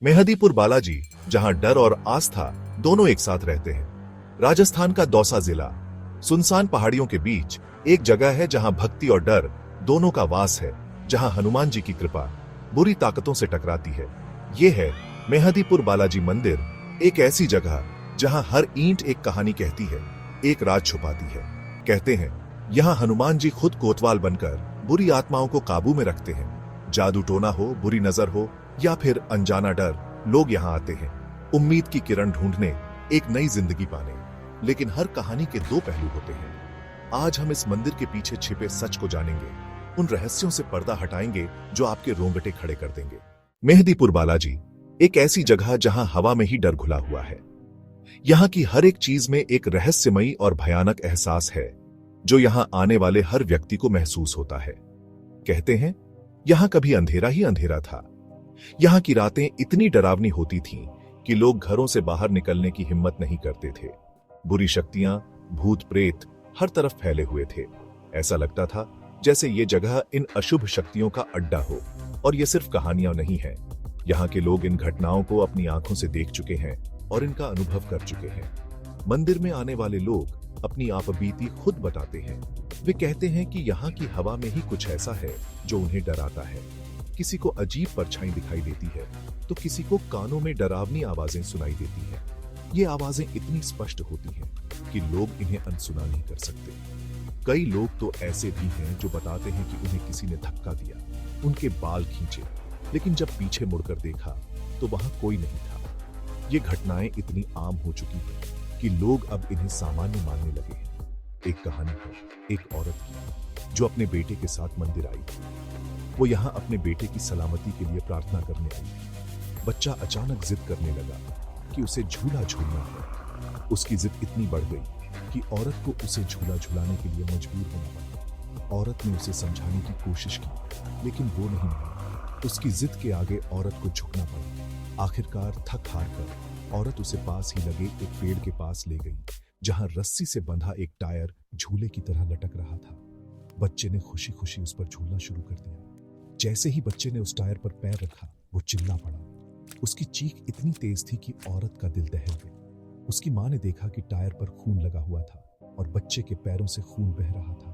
मेहदीपुर बालाजी, जहां डर और आस्था दोनों एक साथ रहते हैं। राजस्थान का दौसा जिला सुनसान पहाड़ियों के बीच एक जगह है जहां भक्ति और डर दोनों का वास है, जहां हनुमान जी की कृपा बुरी ताकतों से टकराती है। ये है मेहदीपुर बालाजी मंदिर, एक ऐसी जगह जहां हर ईंट एक कहानी कहती है, एक राज छुपाती है। कहते हैं यहां हनुमान जी खुद कोतवाल बनकर बुरी आत्माओं को काबू में रखते हैं। जादू टोना हो, बुरी नजर हो या फिर अनजाना डर, लोग यहां आते हैं उम्मीद की किरण ढूंढने, एक नई जिंदगी पाने। लेकिन हर कहानी के दो पहलू होते हैं। आज हम इस मंदिर के पीछे छिपे सच को जानेंगे, उन रहस्यों से पर्दा हटाएंगे जो आपके रोंगटे खड़े कर देंगे। मेहदीपुर बालाजी एक ऐसी जगह जहां हवा में ही डर घुला हुआ है। यहां की हर एक चीज में एक रहस्यमयी और भयानक एहसास है जो यहां आने वाले हर व्यक्ति को महसूस होता है। कहते हैं यहां कभी अंधेरा ही अंधेरा था। यहां की रातें इतनी डरावनी होती थीं कि लोग घरों से बाहर निकलने की हिम्मत नहीं करते थे। बुरी शक्तियां, भूत प्रेत हर तरफ फैले हुए थे। ऐसा लगता था जैसे ये जगह इन अशुभ शक्तियों का अड्डा हो। और ये सिर्फ कहानियां नहीं है, यहाँ के लोग इन घटनाओं को अपनी आंखों से देख चुके हैं और इनका अनुभव कर चुके हैं। मंदिर में आने वाले लोग अपनी आपबीती खुद बताते हैं। वे कहते हैं कि यहाँ की हवा में ही कुछ ऐसा है जो उन्हें डराता है। किसी को अजीब परछाई दिखाई देती है तो किसी को कानों में डरावनी आवाजें सुनाई देती हैं। ये आवाजें इतनी स्पष्ट होती हैं कि लोग इन्हें अनसुना नहीं कर सकते। कई लोग तो ऐसे भी हैं जो बताते हैं कि उन्हें किसी ने धक्का दिया, उनके बाल खींचे, लेकिन जब पीछे मुड़कर देखा तो वहां कोई नहीं था। ये घटनाएं इतनी आम हो चुकी हैं कि लोग अब इन्हें सामान्य मानने लगे हैं। एक कहानी है एक औरत की जो अपने बेटे के साथ मंदिर आई थी। वो यहाँ अपने बेटे की सलामती के लिए प्रार्थना करने आई। बच्चा अचानक जिद करने लगा कि उसे झूला झूलना है। उसकी जिद इतनी बढ़ गई कि औरत को उसे झूला झुलाने के लिए मजबूर होना पड़ा। औरत ने उसे समझाने की कोशिश की, लेकिन वो नहीं माना। उसकी जिद के आगे औरत को झुकना पड़ा। आखिरकार थक हार कर औरत उसे पास ही लगे एक पेड़ के पास ले गई, जहां रस्सी से बंधा एक टायर झूले की तरह लटक रहा था। बच्चे ने खुशी खुशी उस पर झूलना शुरू कर दिया। जैसे ही बच्चे ने उस टायर पर पैर रखा, वो चिल्ला पड़ा। उसकी चीख इतनी तेज थी कि औरत का दिल दहल गया। उसकी मां ने देखा कि टायर पर खून लगा हुआ था और बच्चे के पैरों से खून बह रहा था।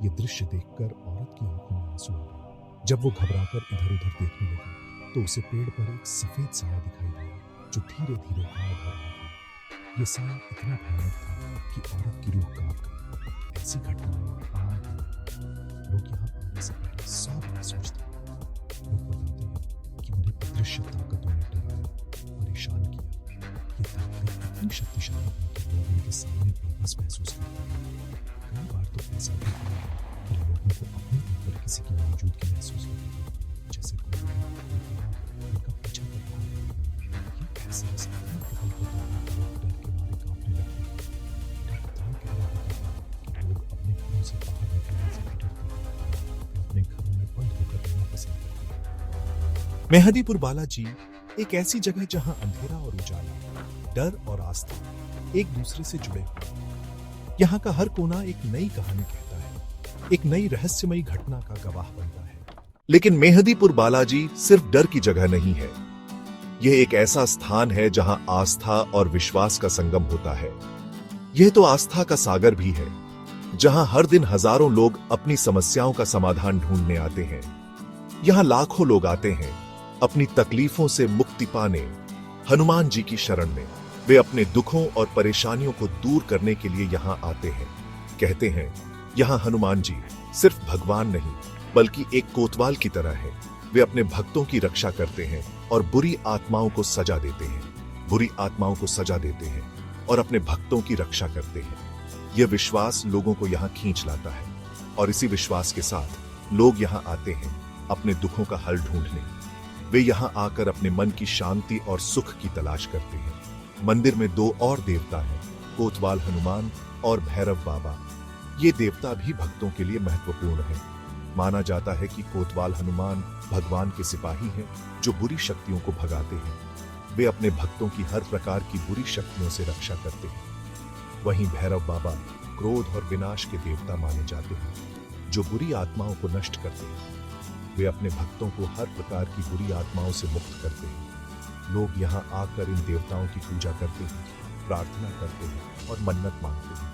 ये दृश्य देखकर औरत की आंखों में आंसू आ गए। जब वो घबराकर इधर उधर देखने लगी तो उसे पेड़ पर एक सफेद साया दिखाई दिया जो धीरे धीरे गायब हो रहा था। ये साया इतना भयानक था कि औरत की रूह कांप गई। ऐसी घटनाएं आम हैं। लोग यहाँ आने से पहले 100 बार सोचते हैं। लोग बताते हैं कि उन्हें अदृश्य ताकतों ने डराया, परेशान किया। ये ताकतें इतनी शक्तिशाली हैं कि लोग उनके सामने बेबस महसूस करते हैं। कई बार तो ऐसा भी हुआ है कि लोगों को अपने ऊपर किसी की मौजूदगी महसूस होती है, जैसे कोई उनका पीछा कर रहा है। ये एहसास इतना प्रबल होता है कि लोग डर के मारे कांपने लगते हैं। डर इतना गहरा होता है कि लोग अपने घरों से बाहर निकलने से भी डरते हैं। वे अपने घरों में बंद होकर रहना पसंद करते हैं। मेहदीपुर बालाजी एक ऐसी जगह जहां अंधेरा और उजाला, डर और आस्था एक दूसरे से जुड़े हुए हैं। यहाँ का हर कोना एक नई कहानी कहता है, एक नई रहस्यमयी घटना का गवाह बनता है। लेकिन मेहदीपुर बालाजी सिर्फ डर की जगह नहीं है। यह एक ऐसा स्थान है जहां आस्था और विश्वास का संगम होता है। यह तो आस्था का सागर भी है, जहां हर दिन हजारों लोग अपनी समस्याओं का समाधान ढूंढने आते हैं। यहां लाखों लोग आते हैं अपनी तकलीफों से मुक्ति पाने, हनुमान जी की शरण में। वे अपने दुखों और परेशानियों को दूर करने के लिए यहां आते हैं। कहते हैं यहां हनुमान जी सिर्फ भगवान नहीं बल्कि एक कोतवाल की तरह है। वे अपने भक्तों की रक्षा करते हैं और बुरी आत्माओं को सजा देते हैं। बुरी आत्माओं को सजा देते हैं और अपने भक्तों की रक्षा करते हैं। यह विश्वास लोगों को यहां खींच लाता है और इसी विश्वास के साथ लोग यहां आते हैं अपने दुखों का हल ढूंढने। वे यहां आकर अपने मन की शांति और सुख की तलाश करते हैं। मंदिर में 2 और देवता हैं, कोतवाल हनुमान और भैरव बाबा। ये देवता भी भक्तों के लिए महत्वपूर्ण हैं। माना जाता है कि कोतवाल हनुमान भगवान के सिपाही हैं जो बुरी शक्तियों को भगाते हैं। वे अपने भक्तों की हर प्रकार की बुरी शक्तियों से रक्षा करते हैं। वहीं भैरव बाबा क्रोध और विनाश के देवता माने जाते हैं जो बुरी आत्माओं को नष्ट करते हैं। वे अपने भक्तों को हर प्रकार की बुरी आत्माओं से मुक्त करते हैं। लोग यहाँ आकर इन देवताओं की पूजा करते हैं, प्रार्थना करते हैं और मन्नत मांगते हैं।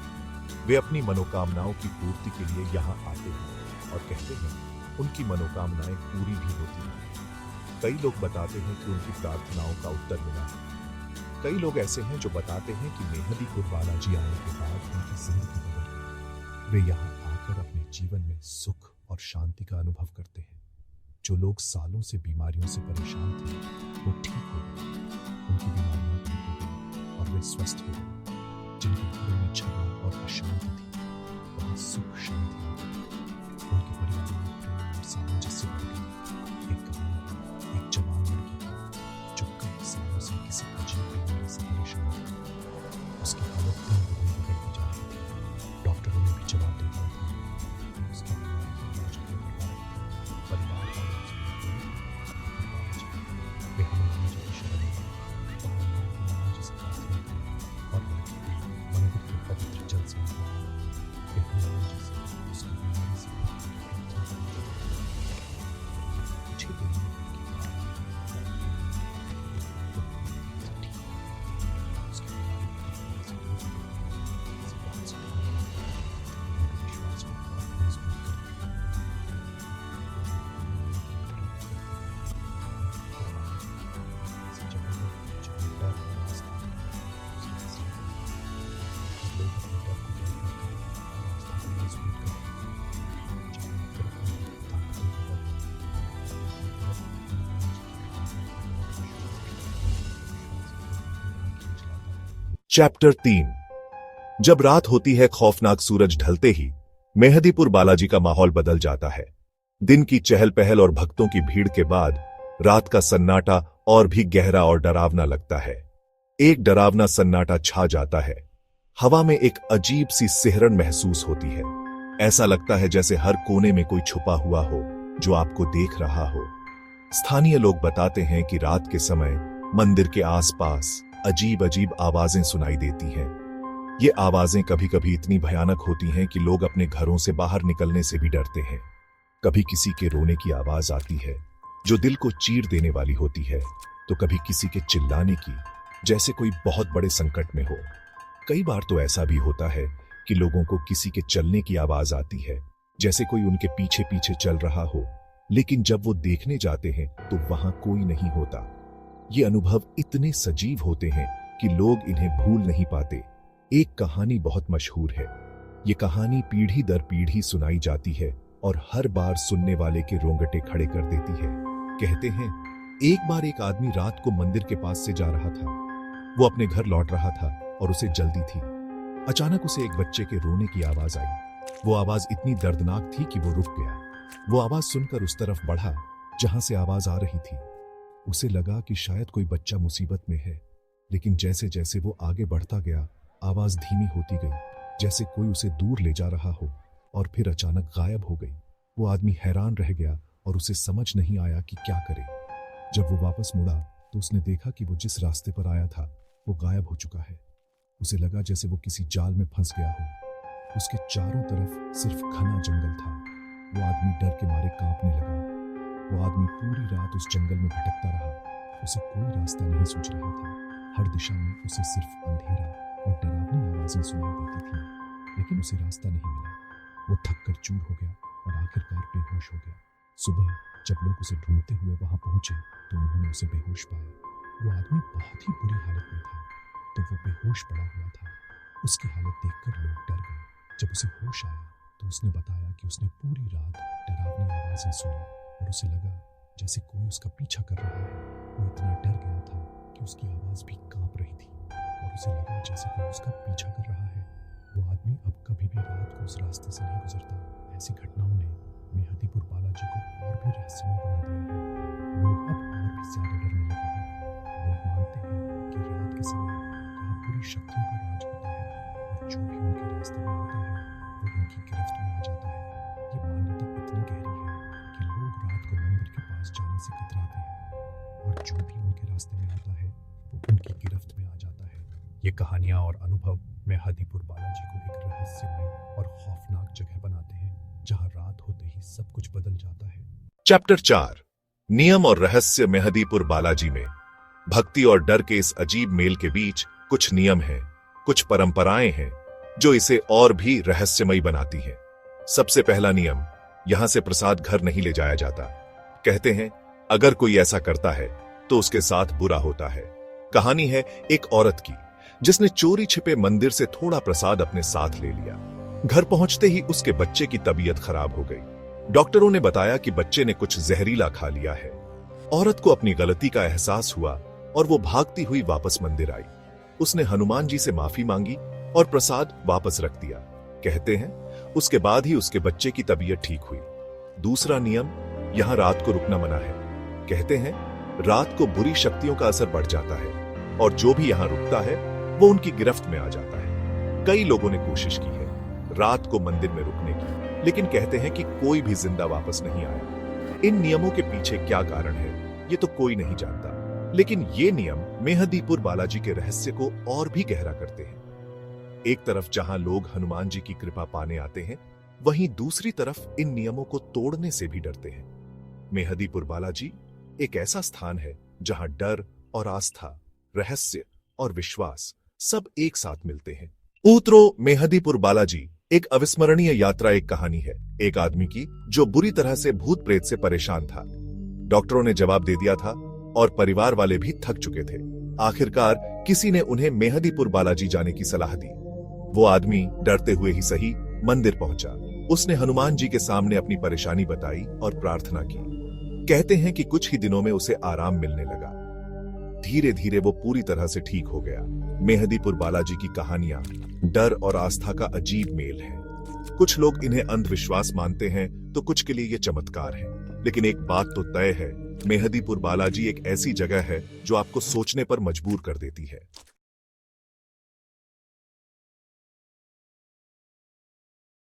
वे अपनी मनोकामनाओं की पूर्ति के लिए यहाँ आते हैं और कहते हैं उनकी मनोकामनाएं पूरी भी होती हैं। कई लोग बताते हैं कि उनकी प्रार्थनाओं का उत्तर मिला है। कई लोग ऐसे हैं जो बताते हैं कि मेहदीपुर बालाजी आने के बाद उनकी जिंदगी बदल गई। वे यहाँ आकर अपने जीवन में सुख और शांति का अनुभव करते हैं। जो लोग सालों से बीमारियों से परेशान थे वो ठीक हो गए, उनकी बीमारियां ठीक हो गई और वे स्वस्थ हो गए। जिनके घरों में झगड़ा और अशांति थी वहां सुख शांति आ गई। उनके परिवार में प्रेम और सामंजस्य बढ़ गया। एक कहानी है, एक जवान लड़की थी जो कई सालों से किसी अजीब बीमारी से परेशान थी। उसकी हालत दिन ब दिन बिगड़ती जा रही थी। डॉक्टरों ने भी जवाब दे दिया था कि उसकी बीमारी का इलाज नहीं करवा रहे थे। परिवार वालों से वे हनुमान जी की शरण में और हनुमान जी से प्रार्थना की और मंदिर के पवित्र जल से वे हनुमान जी से उसकी बीमारी से प्रार्थना की। कुछ ही देर में चैप्टर 3। जब रात होती है, खौफनाक सूरज ढलते ही मेहदीपुर बालाजी का माहौल बदल जाता है। दिन की चहल पहल और भक्तों की भीड़ के बाद रात का सन्नाटा और भी गहरा और डरावना लगता है। एक डरावना सन्नाटा छा जाता है। हवा में एक अजीब सी सिहरन महसूस होती है। ऐसा लगता है जैसे हर कोने में कोई छुपा हुआ हो जो आपको देख रहा हो। स्थानीय लोग बताते हैं कि रात के समय मंदिर के आसपास अजीब अजीब आवाजें सुनाई देती हैं। ये आवाजें कभी कभी इतनी भयानक होती हैं कि लोग अपने घरों से बाहर निकलने से भी डरते हैं। कभी किसी के रोने की आवाज आती है जो दिल को चीर देने वाली होती है, तो कभी किसी के चिल्लाने की, जैसे कोई बहुत बड़े संकट में हो। कई बार तो ऐसा भी होता है कि लोगों को किसी के चलने की आवाज आती है, जैसे कोई उनके पीछे पीछे चल रहा हो, लेकिन जब वो देखने जाते हैं तो वहां कोई नहीं होता। ये अनुभव इतने सजीव होते हैं कि लोग इन्हें भूल नहीं पाते। एक कहानी बहुत मशहूर है। ये कहानी पीढ़ी दर पीढ़ी सुनाई जाती है और हर बार सुनने वाले के रोंगटे खड़े कर देती है। कहते हैं एक बार एक आदमी रात को मंदिर के पास से जा रहा था। वो अपने घर लौट रहा था और उसे जल्दी थी। अचानक उसे एक बच्चे के रोने की आवाज आई। वो आवाज इतनी दर्दनाक थी कि वो रुक गया। वो आवाज सुनकर उस तरफ बढ़ा जहां से आवाज आ रही थी। उसे लगा कि शायद कोई बच्चा मुसीबत में है, लेकिन जैसे जैसे वो आगे बढ़ता गया आवाज धीमी होती गई, जैसे कोई उसे दूर ले जा रहा हो, और फिर अचानक गायब हो गई। वो आदमी हैरान रह गया और उसे समझ नहीं आया कि क्या करे। जब वो वापस मुड़ा तो उसने देखा कि वो जिस रास्ते पर आया था वो गायब हो चुका है। उसे लगा जैसे वो किसी जाल में फंस गया हो। उसके चारों तरफ सिर्फ घना जंगल था। वो आदमी डर के मारे कांपने लगा। वो आदमी पूरी रात उस जंगल में भटकता रहा। उसे कोई रास्ता नहीं सूझ रहा था। हर दिशा में उसे सिर्फ अंधेरा और डरावनी आवाजें सुनाई देती थीं, लेकिन उसे रास्ता नहीं मिला। वो थक कर चूर हो गया और आखिरकार बेहोश हो गया। सुबह जब लोग उसे ढूंढते हुए वहां पहुंचे तो उन्होंने उसे बेहोश पाया। वो आदमी बहुत ही बुरी हालत में था, तो वो बेहोश पड़ा हुआ था। उसकी हालत देखकर लोग डर गए। जब उसे होश आया तो उसने बताया कि उसने पूरी रात डरावनी आवाजें सुनी और उसे लगा जैसे कोई उसका पीछा कर रहा है। वो इतना डर गया था कि उसकी आवाज भी कांप रही थी और उसे लगा जैसे कोई उसका पीछा कर रहा है। वो आदमी अब कभी भी रात को उस रास्ते से नहीं गुजरता। ऐसी घटनाओं ने मेहदीपुर बालाजी को और भी रहस्यमय बना दिया है। लोग अब और भी ज्यादा डरने लगे हैं। लोग मानते हैं कि रात के समय यहाँ बुरी शक्तियों का राज होता है और जो भी उनके रास्ते में आता है वो उनकी गिरफ्त में आ जाता है। ये मान्यता इतनी गहरी है कि लोग रात को मंदिर के पास जाने से कतराते हैं और जो भी उनके रास्ते में आता है वो उनकी गिरफ्त में आ जाता है। ये कहानियां और अनुभव मेहदीपुर बालाजी को एक रहस्यमय और खौफनाक जगह बनाते हैं जहां रात होते ही सब कुछ बदल जाता है। चैप्टर 4। नियम और रहस्य मेहदीपुर बालाजी में भक्ति और डर के इस अजीब मेल के बीच कुछ नियम हैं, कुछ परंपराएं हैं जो इसे और भी रहस्यमयी बनाती हैं। सबसे पहला नियम, यहां से प्रसाद घर नहीं ले जाया जाता। कहते हैं अगर कोई ऐसा करता है तो उसके साथ बुरा होता है। कहानी है एक औरत की जिसने चोरी छिपे मंदिर से थोड़ा प्रसाद अपने साथ ले लिया। घर पहुंचते ही उसके बच्चे की तबीयत खराब हो गई। डॉक्टरों ने बताया कि बच्चे ने कुछ जहरीला खा लिया है। औरत को अपनी गलती का एहसास हुआ और वो भागती हुई वापस मंदिर आई। उसने हनुमान जी से माफी मांगी और प्रसाद वापस रख दिया। कहते हैं उसके बाद ही उसके बच्चे की तबीयत ठीक हुई। दूसरा नियम, यहां रात को रुकना मना है। कहते हैं रात को बुरी शक्तियों का असर बढ़ जाता है और जो भी यहां रुकता है वो उनकी गिरफ्त में आ जाता है। कई लोगों ने कोशिश की है रात को मंदिर में रुकने की, लेकिन कहते हैं कि कोई भी जिंदा वापस नहीं आया। इन नियमों के पीछे क्या कारण है ये तो कोई नहीं जानता, लेकिन ये नियम मेहदीपुर बालाजी के रहस्य को और भी गहरा करते हैं। एक तरफ जहां लोग हनुमान जी की कृपा पाने आते हैं, वहीं दूसरी तरफ इन नियमों को तोड़ने से भी डरते हैं। मेहदीपुर बालाजी एक ऐसा स्थान है जहां डर और आस्था, रहस्य और विश्वास सब एक साथ मिलते हैं। ऊतरो मेहदीपुर बालाजी एक अविस्मरणीय यात्रा, एक कहानी है एक आदमी की जो बुरी तरह से भूत प्रेत से परेशान था। डॉक्टरों ने जवाब दे दिया था और परिवार वाले भी थक चुके थे। आखिरकार किसी ने उन्हें मेहदीपुर बालाजी जाने की सलाह दी। वो आदमी डरते हुए ही सही मंदिर पहुंचा। उसने हनुमान जी के सामने अपनी परेशानी बताई और प्रार्थना की। कहते हैं कि कुछ ही दिनों में उसे आराम मिलने लगा। धीरे धीरे वो पूरी तरह से ठीक हो गया। मेहदीपुर बालाजी की कहानियां डर और आस्था का अजीब मेल है। कुछ लोग इन्हें अंधविश्वास मानते हैं तो कुछ के लिए ये चमत्कार है, लेकिन एक बात तो तय है, मेहदीपुर बालाजी एक ऐसी जगह है जो आपको सोचने पर मजबूर कर देती है।